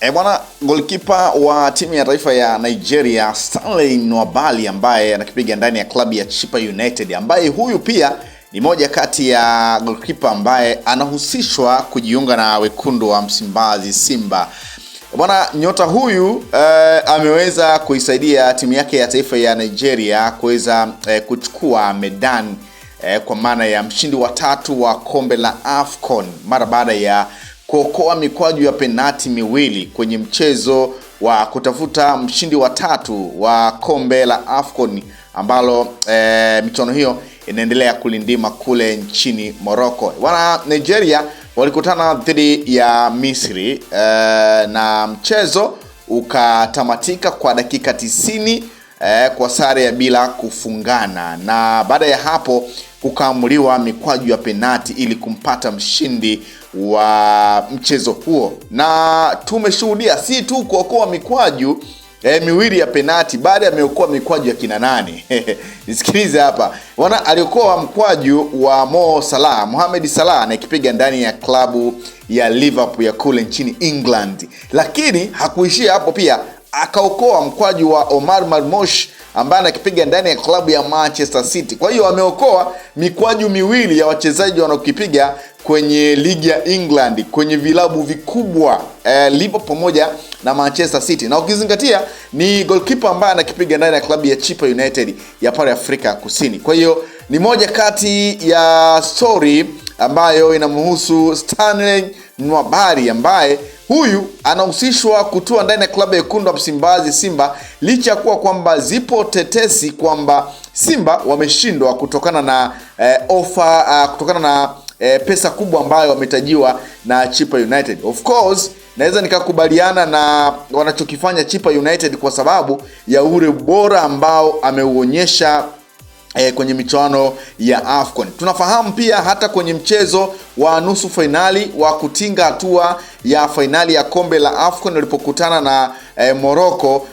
Bwana, goalkeeper wa timu ya taifa ya Nigeria Stanley Nwabali ambaye anakipiga ndani ya klabu ya Chippa United, ambaye huyu pia ni moja kati ya goalkeeper ambaye anahusishwa kujiunga na wekundu wa Msimbazi Simba. Bwana, nyota huyu ameweza kuisaidia timu yake ya taifa ya Nigeria kuweza kuchukua medani kwa maana ya mshindi wa 3 wa kombe la AFCON mara baada ya kuokoa mikwaju ya penati miwili kwenye mchezo wa kutafuta mshindi wa 3 wa kombe la AFCON ambalo michuano hiyo inaendelea kulindima kule nchini Morocco. Wana Nigeria walikutana dhidi ya Misri na mchezo ukatamatika kwa dakika 90 kwa sare ya bila kufungana, na baada ya hapo kukaamuliwa mikwaju ya penati ili kumpata mshindi wa mchezo huo. Na tumeshuhudia si tu kuokoa mikwaju miwili ya penati, baada ya ameokoa mikwaju ya kina nani. Nisikilize hapa. Wana aliokoa mkwaju wa Mohamed Salah anakipiga ndani ya klabu ya Liverpool ya kule nchini England. Lakini hakuishia hapo, pia akaokoa mkwaju wa Omar Marmoush ambaye anakipiga ndani ya klabu ya Manchester City. Kwa hiyo ameokoa mikwaju miwili ya wachezaji wanaokipiga kwenye ligi ya England kwenye vilabu vikubwa Liverpool pamoja na Manchester City. Na ukizingatia ni goalkeeper ambaye anakipiga ndani ya klabu ya Chippa United ya pale Afrika Kusini. Kwa hiyo ni moja kati ya story ambayo inamhusu Stanley Nwabali, ambaye huyu anahusishwa kutua ndani ya klabu ya wekundu wa Msimbazi Simba, licha kuwa kwamba zipo tetesi kwamba Simba wameshindwa kutokana na kutokana na pesa kubwa ambayo wametajiwa na Chippa United. Of course, naweza nikakubaliana na wanachokifanya Chippa United kwa sababu ya ule bora ambao ameuonyesha kwenye michuano ya AFCON. Tunafahamu pia hata kwenye mchezo wa nusu finali wa kutinga hatua ya finali ya kombe la AFCON walipokutana na Morocco,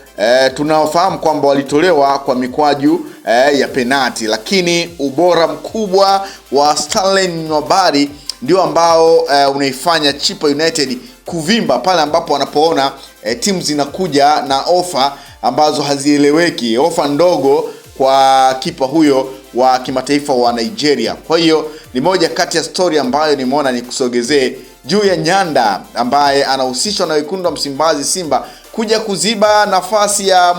tunafahamu kwamba walitolewa kwa mikwaju ya penati, lakini ubora mkubwa wa Stanley Nwabali ndio ambao unaifanya Chippa United kuvimba pale ambapo wanapoona timu zinakuja na ofa ambazo hazieleweki, ofa ndogo kwa kipa huyo wa kimataifa wa Nigeria. Kwa hiyo ni moja kati ya story ambayo nimeona nikusogezee juu ya nyanda ambaye anahusishwa na wekundu wa Msimbazi Simba kuja kuziba nafasi ya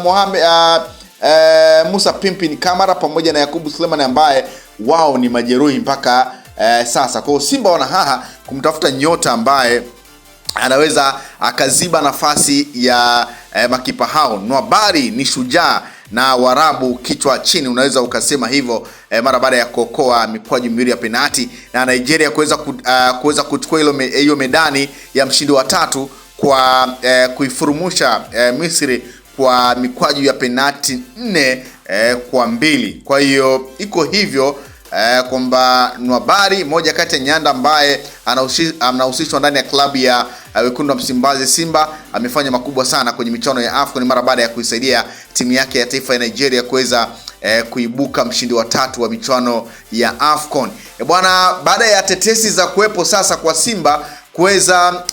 Musa Pimpin Kamara pamoja na Yakubu Suleiman ambaye wao ni majeruhi mpaka sasa. Kwa hiyo Simba wanahaha kumtafuta nyota ambaye anaweza akaziba nafasi ya makipa hao. Nwabali ni shujaa na Warabu kichwa chini, unaweza ukasema hivyo, mara baada ya kuokoa mikwaju miwili ya penati na Nigeria kuweza kuchukua hiyo medani ya mshindi wa 3 kwa kuifurumusha Misri kwa mikwaju ya penati 4-2. Kwa hiyo iko hivyo kwamba Nwabali moja kati ya nyanda ambaye anahusishwa ndani ya klabu ya wekundu wa Msimbazi Simba amefanya makubwa sana kwenye michuano ya AFCON mara baada ya kuisaidia timu yake ya taifa ya Nigeria kuweza kuibuka mshindi wa 3 wa michuano ya AFCON. Bwana, baada ya tetesi za kuwepo sasa kwa Simba kuweza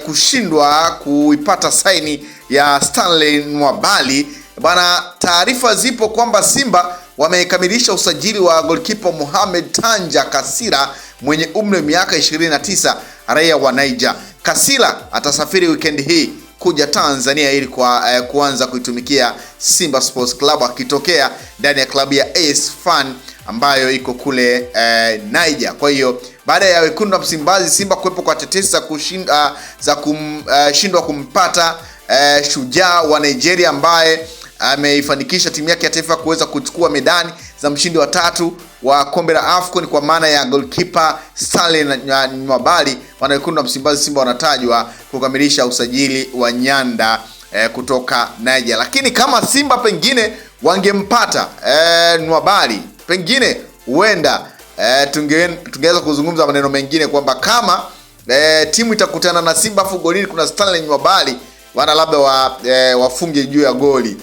kushindwa kuipata saini ya Stanley Nwabali, bwana, taarifa zipo kwamba Simba wamekamilisha usajili wa goalkeeper Mohamed Tanja Kasira mwenye umri wa miaka 29, raia wa Niger. Kasira atasafiri weekend hii kuja Tanzania ili kuanza kuitumikia Simba Sports Club akitokea ndani ya klabu ya AS Fan ambayo iko kule Niger. Kwa hiyo baada ya wekundu wa Msimbazi Simba kuwepo kwa tetesi za kushindwa kumpata shujaa wa Nigeria ambaye ameifanikisha timu yake ya taifa kuweza kuchukua medani za mshindi wa 3 wa kombe la AFCON kwa maana ya goalkeeper Stanley Nwabali, wanawekundu wa Msimbazi Simba wanatajwa kukamilisha usajili wa nyanda kutoka Niger. Lakini kama Simba pengine wangempata Nwabali, pengine huenda tungeweza kuzungumza maneno mengine kwamba kama timu itakutana na Simba afu golini kuna Stanley Nwabali, wana labda wafunge juu ya goli.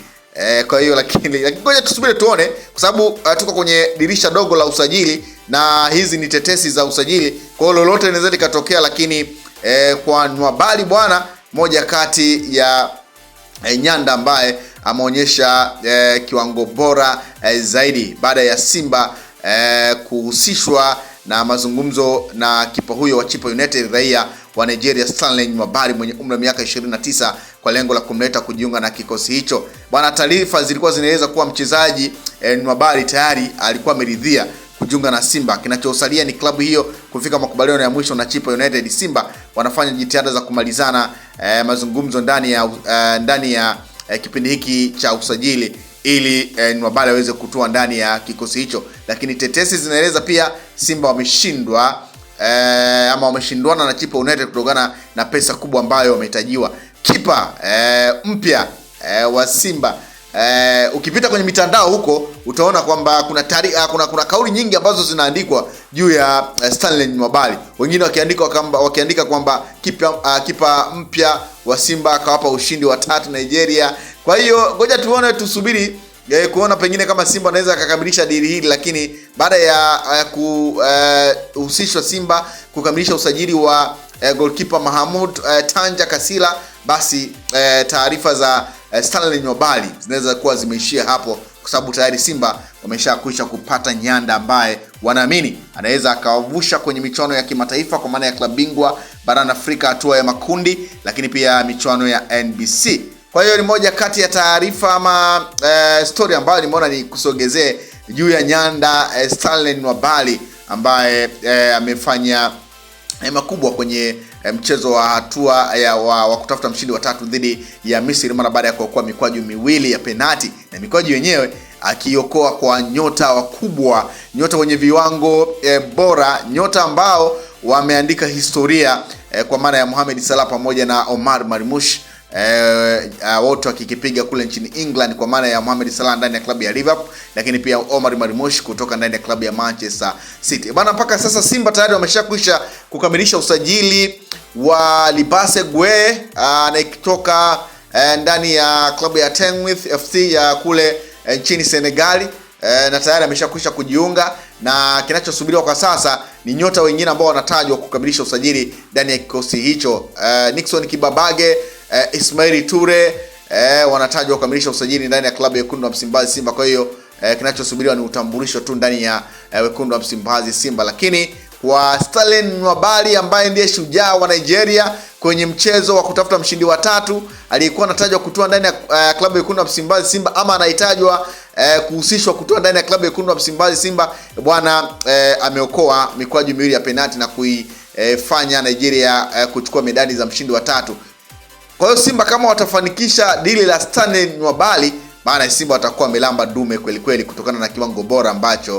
Kwa hiyo lakini ngoja tusubiri tuone, kwa sababu tuko kwenye dirisha dogo la usajili na hizi ni tetesi za usajili. Kwa hiyo lolote linaweza likatokea, lakini kwa Nwabali bwana moja kati ya nyanda ambaye ameonyesha kiwango bora zaidi baada ya Simba kuhusishwa na mazungumzo na kipa huyo wa Chippa United raia wa Nigeria Stanley Nwabali mwenye umri wa miaka 29 kwa lengo la kumleta kujiunga na kikosi hicho. Bwana, taarifa zilikuwa zinaeleza kuwa mchezaji Nwabali tayari alikuwa ameridhia kujiunga na Simba. Kinachosalia ni klabu hiyo kufika makubaliano ya mwisho na Chippa United. Simba wanafanya jitihada za kumalizana mazungumzo ndani ya kipindi hiki cha usajili ili Nwabali aweze kutua ndani ya kikosi hicho, lakini tetesi zinaeleza pia Simba wameshindwa ama wameshindwana na Chippa United kutokana na pesa kubwa ambayo wamehitajiwa. Kipa mpya wa Simba, ukipita kwenye mitandao huko utaona kwamba kuna kauli nyingi ambazo zinaandikwa juu ya Stanley Nwabali, wengine wakiandika kwamba kipa mpya wa Simba akawapa ushindi wa 3 Nigeria. Kwa hiyo ngoja tuone, tusubiri kuona pengine kama Simba anaweza akakamilisha dili hili, lakini baada ya kuhusishwa Simba kukamilisha usajili wa goalkeeper Mahamud Tanja Kasila, basi taarifa za Stanley Nwabali zinaweza kuwa zimeishia hapo, kwa sababu tayari Simba wameshakwisha kupata nyanda ambaye wanaamini anaweza akawavusha kwenye michuano ya kimataifa kwa maana ya klabu bingwa barani Afrika hatua ya makundi, lakini pia michuano ya NBC. Kwa hiyo ni moja kati ya taarifa ama story ambayo nimeona ni kusogezee juu ya nyanda Stanley Nwabali ambaye amefanya makubwa kwenye mchezo wa hatua wa kutafuta mshindi wa 3 dhidi ya Misri mara baada ya kuokoa mikwaju miwili ya penati, na mikwaju yenyewe akiokoa kwa nyota wakubwa, nyota wenye viwango bora, nyota ambao wameandika historia kwa maana ya Mohamed Salah pamoja na Omar Marmoush, wote wakikipiga kule nchini England kwa maana ya Mohamed Salah ndani ya klabu ya Liverpool, lakini pia Omar Marmoush kutoka ndani ya klabu ya Manchester City. Bana, mpaka sasa Simba tayari wameshakwisha kukamilisha usajili wa Libase Gwe anayetoka ndani ya klabu ya Tenwith FC ya kule nchini Senegali, na tayari ameshakwisha kujiunga, na kinachosubiriwa kwa sasa ni nyota wengine ambao wanatajwa kukamilisha usajili ndani ya kikosi hicho. Nixon Kibabage, Ismail Ture wanatajwa kukamilisha usajili ndani ya klabu ya Wekundu wa Msimbazi Simba. Kwa hiyo kinachosubiriwa ni utambulisho tu ndani ya Wekundu wa Msimbazi Simba. Lakini kwa Stanley Nwabali ambaye ndiye shujaa wa Nigeria kwenye mchezo wa kutafuta mshindi wa 3, aliyekuwa anatajwa kutua ndani ya klabu ya Wekundu wa Msimbazi Simba ama anahitajwa kuhusishwa kutua ndani ya klabu ya Wekundu wa Msimbazi Simba, bwana ameokoa mikwaju miwili ya penalti na kuifanya Nigeria kuchukua medali za mshindi wa 3. Kwa hiyo Simba kama watafanikisha dili la Stanley Nwabali, maana Simba watakuwa melamba dume kweli kweli kutokana na kiwango bora ambacho